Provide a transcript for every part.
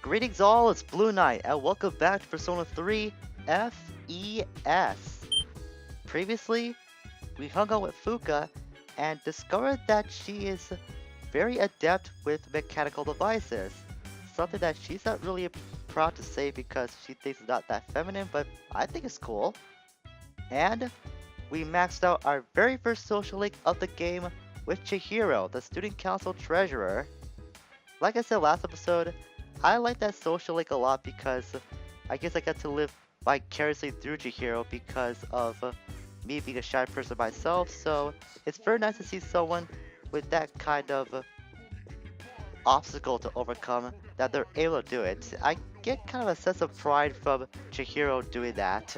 Greetings all, it's Blue Knight, and welcome back to Persona 3 FES. Previously, we hung out with Fuka and discovered that she is very adept with mechanical devices. Something that she's not really proud to say because she thinks it's not that feminine, but I think it's cool. And we maxed out our very first social link of the game with Chihiro, the student council treasurer. Like I said last episode, I like that social link a lot because I guess I got to live vicariously through Chihiro because of me being a shy person myself, so it's very nice to see someone with that kind of obstacle to overcome, that they're able to do it. I get kind of a sense of pride from Chihiro doing that.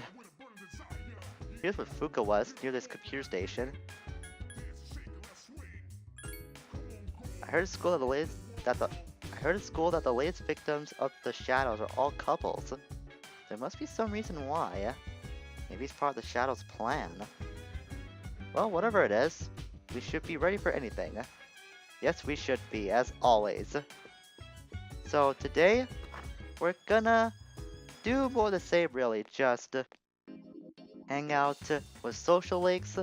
Here's where Fuka was, near this computer station. I heard at school that the latest victims of the shadows are all couples. There must be some reason why. Maybe it's part of the shadows' plan. Well, whatever it is, we should be ready for anything. Yes, we should be, as always. So today, we're gonna do more of the same really, just hang out with social links,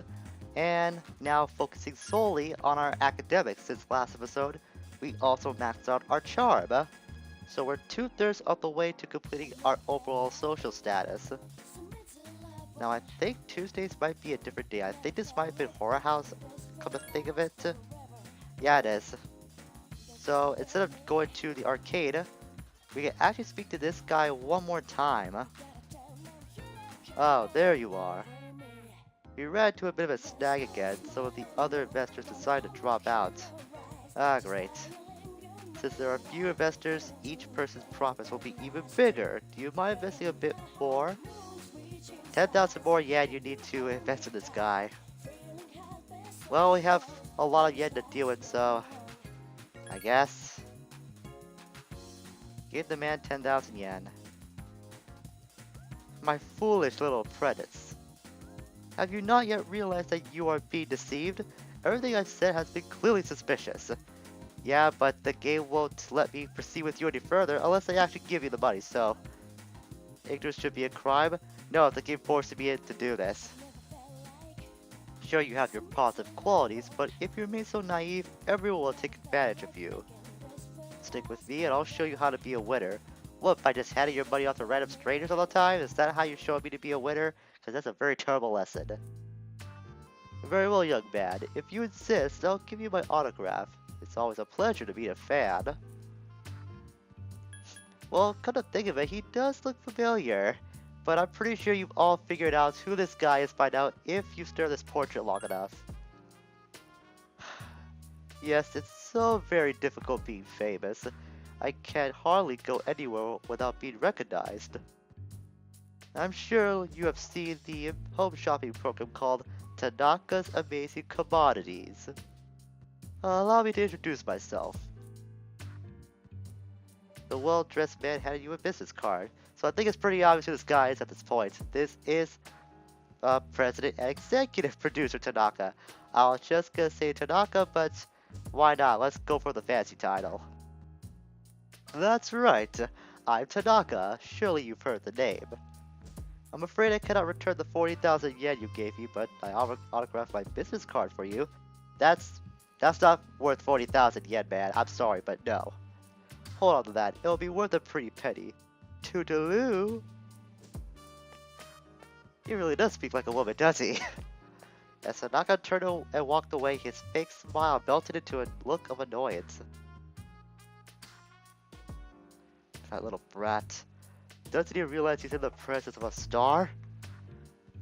and now focusing solely on our academics since last episode. We also maxed out our charm, so we're 2/3 of the way to completing our overall social status. Now I think Tuesdays might be a different day. I think this might have been Horror House, come to think of it. Yeah, it is. So instead of going to the arcade, we can actually speak to this guy one more time. Oh, there you are. We ran into a bit of a snag again, so the other investors decided to drop out. Ah, great. Since there are few investors, each person's profits will be even bigger. Do you mind investing a bit more? 10,000 more yen you need to invest in this guy. Well, we have a lot of yen to deal with, so I guess. Give the man 10,000 yen. My foolish little apprentice. Have you not yet realized that you are being deceived? Everything I said has been clearly suspicious. Yeah, but the game won't let me proceed with you any further unless I actually give you the money, so... Ignorance should be a crime? No, the game forced me to do this. Sure, you have your positive qualities, but if you remain so naive, everyone will take advantage of you. Stick with me and I'll show you how to be a winner. What, by just handing your money off to random strangers all the time? Is that how you show me to be a winner? Because that's a very terrible lesson. Very well, young man. If you insist, I'll give you my autograph. It's always a pleasure to meet a fan. Well, come to think of it, he does look familiar. But I'm pretty sure you've all figured out who this guy is by now if you stare at this portrait long enough. Yes, it's so very difficult being famous. I can't hardly go anywhere without being recognized. I'm sure you have seen the home shopping program called Tanaka's Amazing Commodities. Allow me to introduce myself. The well-dressed man handed you a business card, so I think it's pretty obvious who this guy is at this point. This is President and Executive Producer Tanaka. I was just gonna say Tanaka, but why not? Let's go for the fancy title. That's right, I'm Tanaka. Surely you've heard the name. I'm afraid I cannot return the 40,000 yen you gave me, but I autographed my business card for you. That's not worth 40,000 yen, man. I'm sorry, but no. Hold on to that. It'll be worth a pretty penny. Toodaloo. He really does speak like a woman, does he? As Tanaka turned and walked away, his fake smile melted into a look of annoyance. That little brat. Doesn't he realize he's in the presence of a star?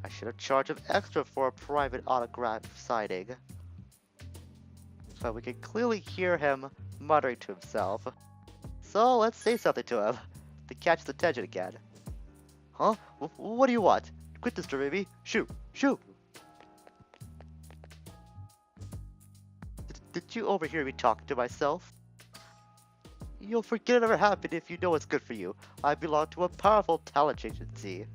I should have charged him extra for a private autograph signing. But we can clearly hear him muttering to himself. So let's say something to him to catch his attention again. Huh? What do you want? Quit disturbing me. Shoot! Shoot! Did you overhear me talking to myself? You'll forget it ever happened if you know what's good for you. I belong to a powerful talent agency.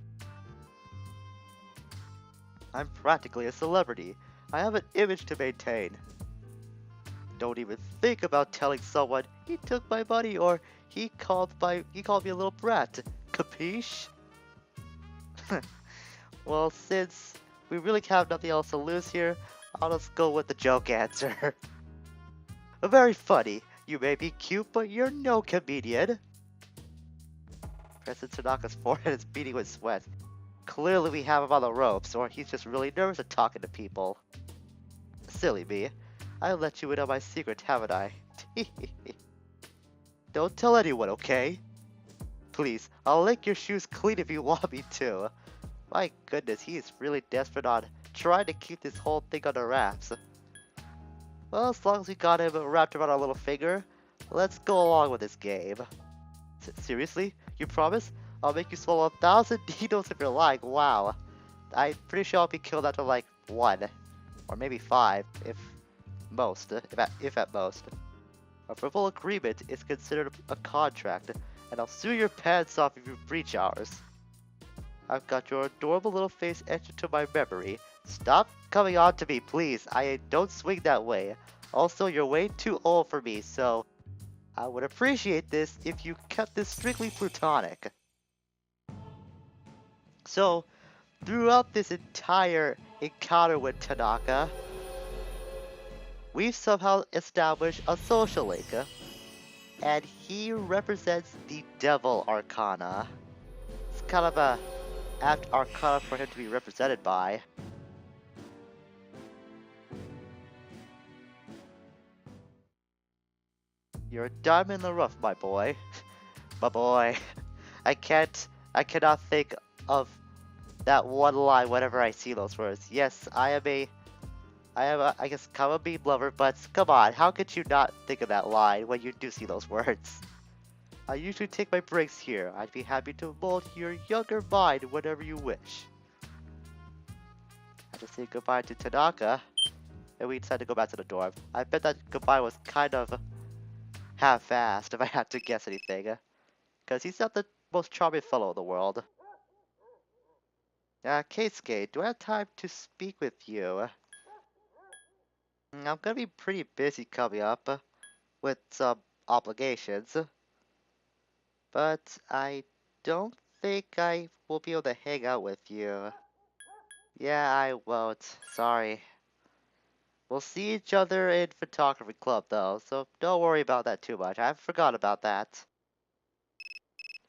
I'm practically a celebrity. I have an image to maintain. Don't even think about telling someone he took my money or He called me a little brat. Capiche? Well, since we really have nothing else to lose here, I'll just go with the joke answer. Very funny. You may be cute, but you're no comedian. President Tanaka's forehead is beating with sweat. Clearly we have him on the ropes, or he's just really nervous at talking to people. Silly me. I let you in on my secret, haven't I? Don't tell anyone, okay? Please, I'll lick your shoes clean if you want me to. My goodness, he is really desperate on trying to keep this whole thing under wraps. Well, as long as we got him wrapped around our little finger, let's go along with this game. Seriously? You promise? I'll make you swallow 1,000 needles if you're lying. Wow. I'm pretty sure I'll be killed after like 1. Or maybe 5, if at most. A verbal agreement is considered a contract, and I'll sue your pants off if you breach ours. I've got your adorable little face etched into my memory. Stop coming on to me, please. I don't swing that way. Also, you're way too old for me, so I would appreciate this if you kept this strictly platonic. So, throughout this entire encounter with Tanaka, we've somehow established a social link, and he represents the Devil Arcana. It's kind of a apt arcana for him to be represented by. You're a diamond in the rough, my boy. My boy. I cannot think of that one line whenever I see those words. Yes, I guess, kind of a meme lover, but come on, how could you not think of that line when you do see those words? I usually take my breaks here. I'd be happy to mold your younger mind whenever you wish. I just say goodbye to Tanaka, and we decided to go back to the dorm. I bet that goodbye was kind of half-assed, if I had to guess anything. Because he's not the most charming fellow in the world. Keisuke, do I have time to speak with you? I'm gonna be pretty busy coming up with some obligations. But I don't think I will be able to hang out with you. Yeah, I won't. Sorry. We'll see each other in photography club though, so don't worry about that too much. I forgot about that.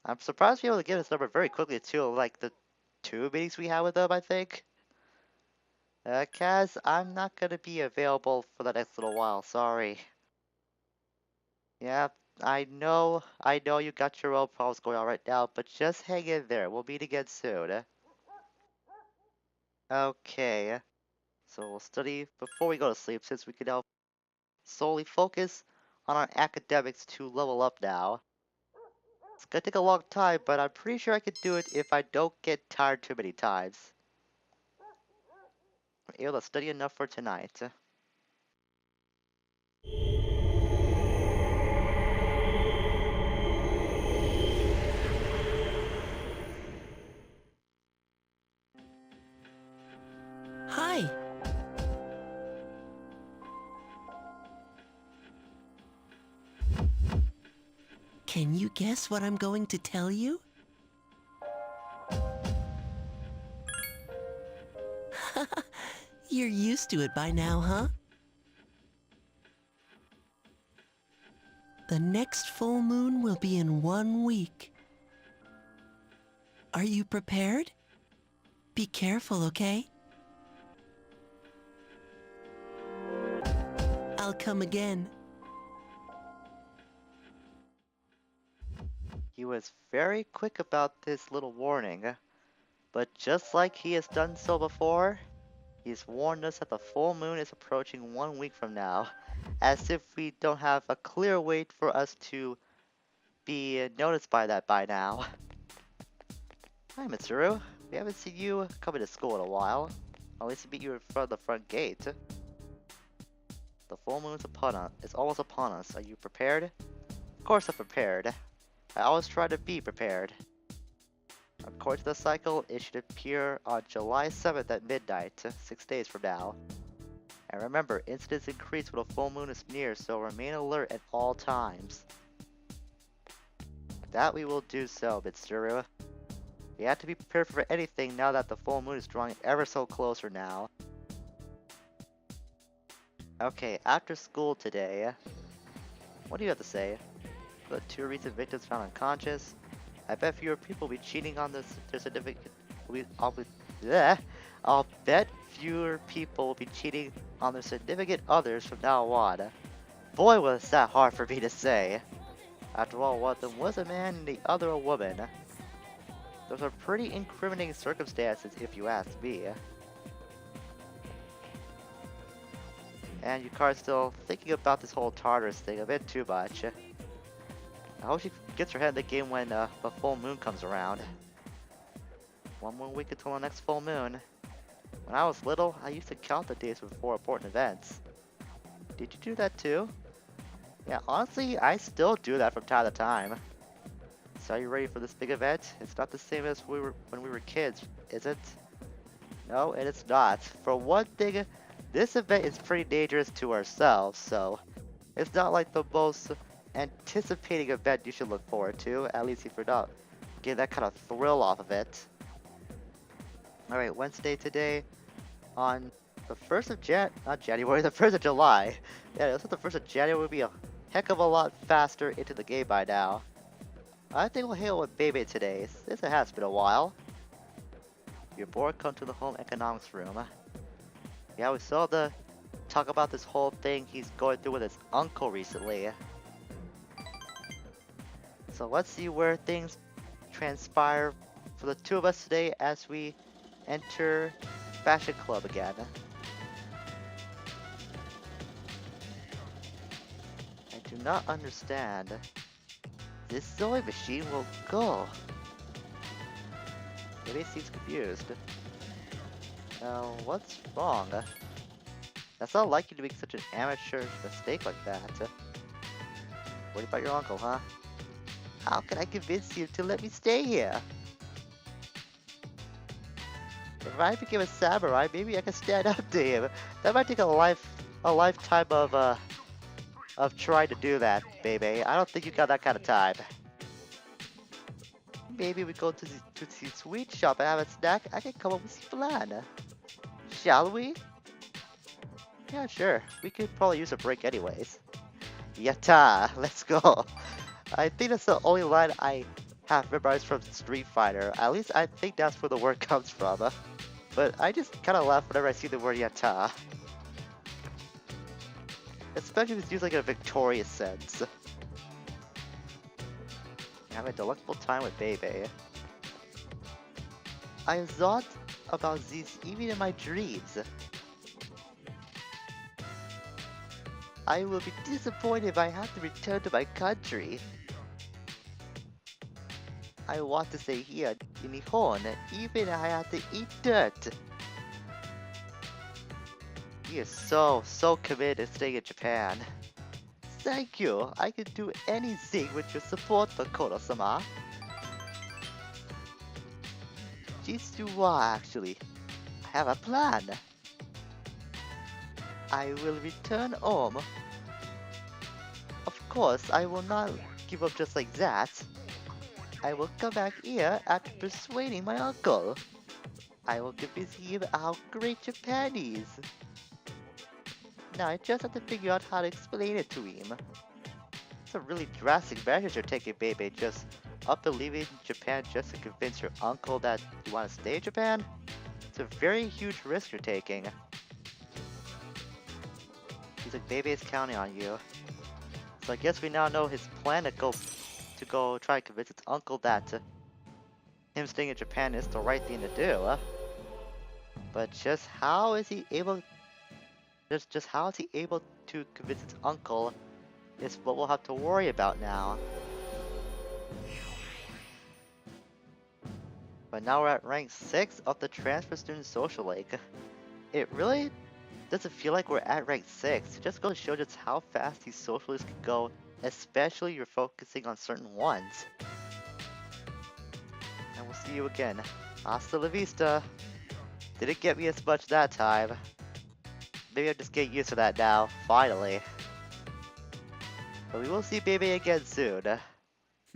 I'm surprised to be able to get his number very quickly too, like the 2 meetings we had with him, I think. Kaz, I'm not gonna be available for the next little while, sorry. Yeah, I know you got your own problems going on right now, but just hang in there. We'll meet again soon. Okay. So we'll study before we go to sleep since we can now solely focus on our academics to level up now. It's gonna take a long time, but I'm pretty sure I can do it if I don't get tired too many times. I'm able to study enough for tonight. Hi. Can you guess what I'm going to tell you? You're used to it by now, huh? The next full moon will be in 1 week. Are you prepared? Be careful, okay? I'll come again. He was very quick about this little warning, but just like he has done so before, he's warned us that the full moon is approaching 1 week from now, as if we don't have a clear way for us to be noticed by that by now. Hi, Mitsuru. We haven't seen you coming to school in a while. At least meet you in front of the front gate. The full moon's upon us. It's almost upon us. Are you prepared? Of course I'm prepared. I always try to be prepared. According to the cycle, it should appear on July 7th at midnight, 6 days from now. And remember, incidents increase when a full moon is near, so remain alert at all times. That we will do so, Mitsuru. We have to be prepared for anything now that the full moon is drawing ever so closer now. Okay, after school today, what do you have to say? For the 2 recent victims found unconscious, I bet fewer people will be cheating on their certificate. Bleh. I'll bet fewer people will be cheating on their significant others from now on. Boy, was that hard for me to say. After all, one of them was a man and the other a woman. Those are pretty incriminating circumstances if you ask me. And Yukari's still thinking about this whole Tartarus thing a bit too much. I hope she gets her head in the game when the full moon comes around. 1 more week until the next full moon. When I was little, I used to count the days before important events. Did you do that too? Yeah, honestly, I still do that from time to time. So are you ready for this big event? It's not the same as when we were kids, is it? No, and it's not. For one thing, this event is pretty dangerous to ourselves, so it's not like the most anticipating event you should look forward to, at least if you're not getting that kind of thrill off of it. Alright, Wednesday today, on the 1st of not January, the 1st of July. Yeah, it looks like the 1st of January would be a heck of a lot faster into the game by now. I think we'll hang out with Bebe today, since it has been a while. You're bored, come to the home economics room. Yeah, we saw the talk about this whole thing he's going through with his uncle recently. So let's see where things transpire for the 2 of us today as we enter Fashion Club again. I do not understand. This sewing machine will go. Maybe seems confused. Now, what's wrong? That's not like you to make such an amateur mistake like that. What about your uncle, huh? How can I convince you to let me stay here? If I became a samurai, maybe I can stand up to him. That might take a lifetime of trying to do that, baby. I don't think you got that kind of time. Maybe we go to the sweet shop and have a snack. I can come up with a plan. Shall we? Yeah, sure. We could probably use a break anyways. Yatta! Let's go! I think that's the only line I have memorized from Street Fighter. At least I think that's where the word comes from. But I just kind of laugh whenever I see the word yatta. Especially if it's used like in a victorious sense. Have a delectable time with Bebe. I thought about these even in my dreams. I will be disappointed if I have to return to my country. I want to stay here in Nihon, even if I have to eat dirt. He is so committed to staying in Japan. Thank you. I can do anything with your support, Makoto-sama. Just you are, actually. I have a plan. I will return home. Of course, I will not give up just like that. I will come back here after persuading my uncle. I will convince him how great Japan is. Now I just have to figure out how to explain it to him. It's a really drastic measure you're taking, baby. Just up and leaving Japan just to convince your uncle that you want to stay in Japan? It's a very huge risk you're taking. He's like, baby is counting on you. So I guess we now know his plan to go try to convince his uncle that him staying in Japan is the right thing to do. But just how is he able to convince his uncle is what we'll have to worry about now. But now we're at rank 6 of the Transfer Student Social League. It really doesn't feel like we're at rank 6. It just goes to show just how fast these social leagues can go, especially if you're focusing on certain ones. And we'll see you again. Hasta la vista. Didn't get me as much that time. Maybe I'm just getting used to that now, finally. But we will see Baby again soon.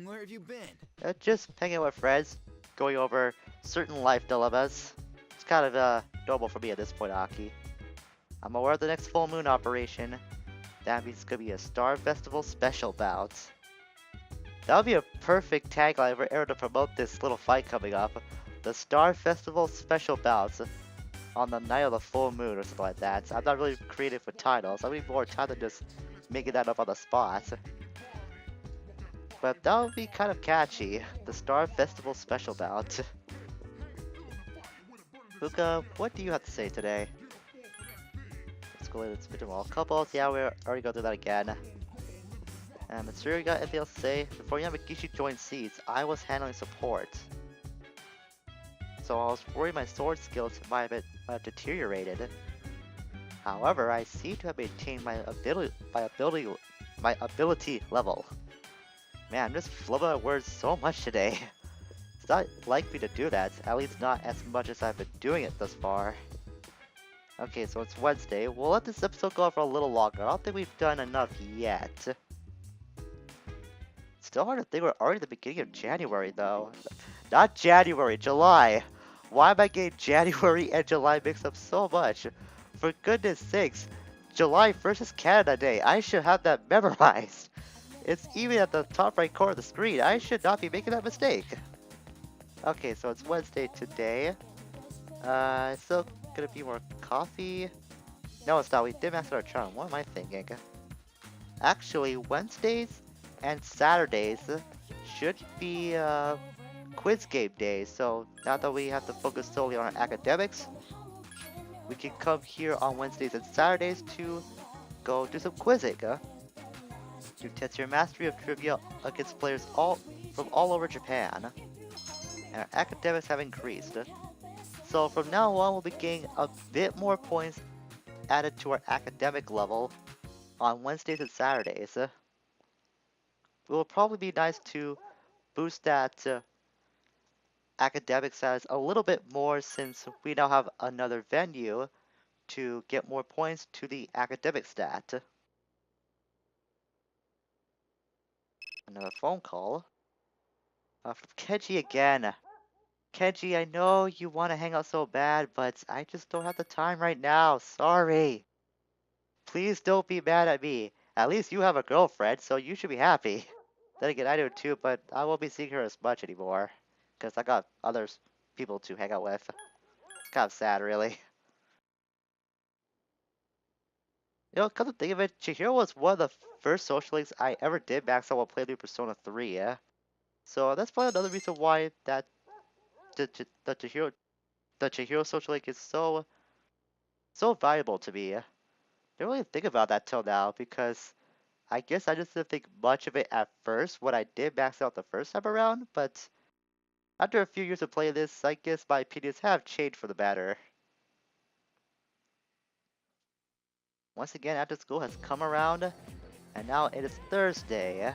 Where have you been? Just hanging out with friends, going over certain life dilemmas. It's kind of normal for me at this point, Aki. I'm aware of the next full moon operation. That means it's gonna be a Star Festival special bout. That would be a perfect tagline for Arrow to promote this little fight coming up. The Star Festival special bouts on the night of the full moon or something like that. I'm not really creative with titles. I need more time than just making that up on the spot. But that would be kind of catchy. The Star Festival special bout. Luca, what do you have to say today? Let's go into spin all couples. Yeah, we already go through that again. And Mitsuru, you got anything else to say? Before Yamagishi joined Seeds, I was handling support. So I was worried my sword skills might have deteriorated. However, I seem to have maintained my ability level. Man, I'm just flubbing my words so much today. It's not like me to do that, at least not as much as I've been doing it thus far. Okay, so it's Wednesday. We'll let this episode go on for a little longer. I don't think we've done enough yet. Still hard to think we're already at the beginning of January, though. Not January, July. Why am I getting January and July mixed up so much? For goodness sakes, July 1st is Canada Day. I should have that memorized. It's even at the top right corner of the screen. I should not be making that mistake. Okay, so it's Wednesday today. Still gonna be more coffee. No, it's not. We did max out our charm. What am I thinking? Actually, Wednesdays and Saturdays should be quiz game days. So now that we have to focus solely on our academics, we can come here on Wednesdays and Saturdays to go do some quizzing. To test your mastery of trivia against players from all over Japan. And our academics have increased. So from now on, we'll be getting a bit more points added to our academic level on Wednesdays and Saturdays. It will probably be nice to boost that academic status a little bit more since we now have another venue to get more points to the academic stat. Another phone call. From Kenji again. Kenji, I know you want to hang out so bad, but I just don't have the time right now. Sorry. Please don't be mad at me. At least you have a girlfriend, so you should be happy. Then again, I do too, but I won't be seeing her as much anymore. Because I got other people to hang out with. It's kind of sad, really. You know, come to think of it, Chihiro was one of the first social links I ever did max out while playing through Persona 3, yeah? So that's probably another reason why that the Chihiro social link is so valuable to me. I didn't really think about that till now because I guess I just didn't think much of it at first when I did max out the first time around, but after a few years of playing this, I guess my opinions have changed for the better. Once again, after school has come around, and now it is Thursday.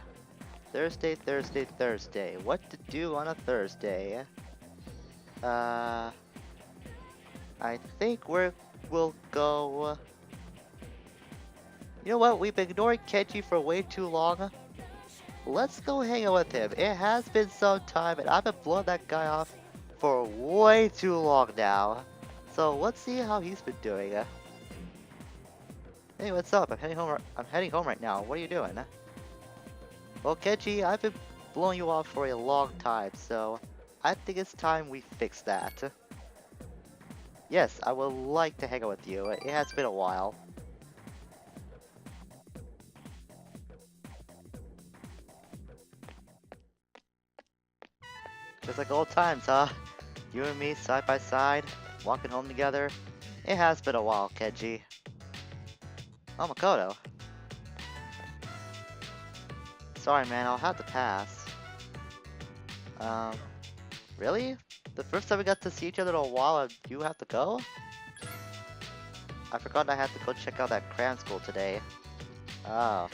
Thursday. What to do on a Thursday? I think we'll go... You know what? We've been ignoring Kenji for way too long. Let's go hang out with him. It has been some time, and I've been blowing that guy off for way too long now. So let's see how he's been doing. Hey, what's up? I'm heading home right now. What are you doing? Well, Kenji, I've been blowing you off for a long time, so I think it's time we fix that. Yes, I would like to hang out with you. It has been a while. Just like old times, huh? You and me side by side, walking home together. It has been a while, Kenji. Oh, Makoto. Sorry, man, I'll have to pass. Really? The first time we got to see each other in a while and you have to go? I forgot I had to go check out that cram school today. Oh.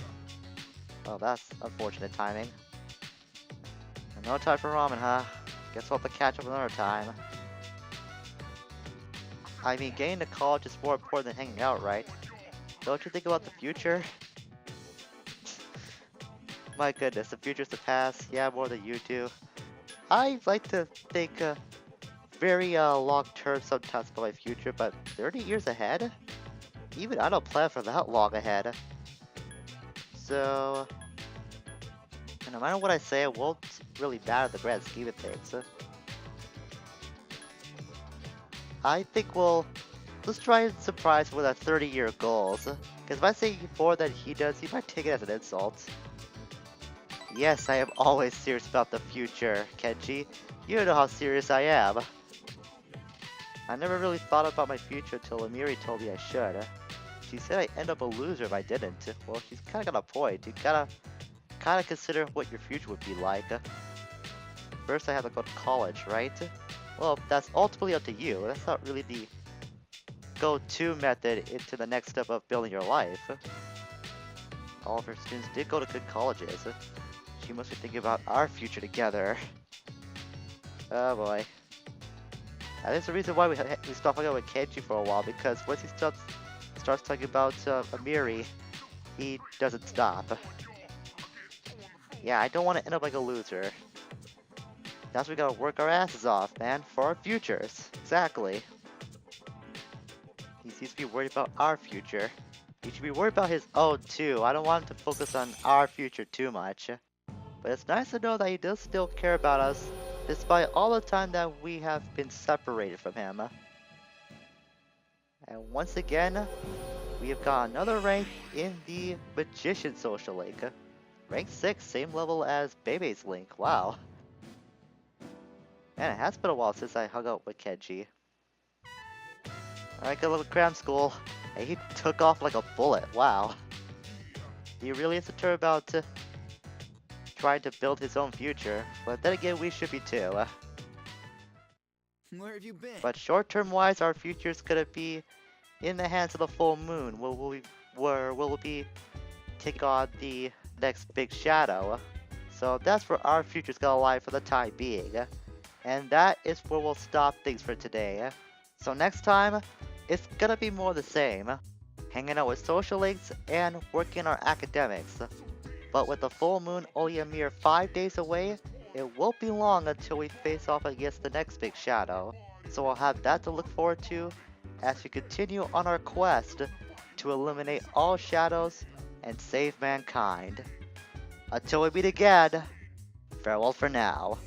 Well, that's unfortunate timing. And no time for ramen, huh? Guess we'll have to catch up another time. I mean, getting to college is more important than hanging out, right? Don't you think about the future? My goodness, the future's the past. Yeah, more than you do. I like to think very long term sometimes about my future, but 30 years ahead? Even I don't plan for that long ahead. So, no matter what I say, it won't really matter the grand scheme of things. I think let's try and surprise him with our 30-year goals. Because if I say more than he does, he might take it as an insult. Yes, I am always serious about the future, Kenji. You know how serious I am. I never really thought about my future until Amiri told me I should. She said I'd end up a loser if I didn't. Well, she's kinda got a point. You kinda consider what your future would be like. First I have to go to college, right? Well, that's ultimately up to you. That's not really the go-to method into the next step of building your life. All of her students did go to good colleges. She must be thinking about our future together. Oh boy. And that's the reason why we stopped hanging out with Kenji for a while, because once he starts talking about Amiri, he doesn't stop. Yeah, I don't want to end up like a loser. That's why we gotta work our asses off, man, for our futures. Exactly. He seems to be worried about our future. He should be worried about his own too. I don't want him to focus on our future too much. But it's nice to know that he does still care about us, despite all the time that we have been separated from him. And once again, we have got another rank in the Magician Social Link. Rank 6, same level as Bebe's Link. Wow. Man, it has been a while since I hung out with Kenji. Alright, good little cram school. And he took off like a bullet. Wow. He really is determined about trying to build his own future. But then again, we should be too. Where have you been? But short-term wise, our future's gonna be in the hands of the full moon. Where we'll be taking on the next big shadow. So that's where our future's gonna lie for the time being. And that is where we'll stop things for today. So next time, it's gonna be more the same. Hanging out with social links and working our academics. But with the full moon only a mere 5 days away, it won't be long until we face off against the next big shadow. So we'll have that to look forward to as we continue on our quest to eliminate all shadows and save mankind. Until we meet again, farewell for now.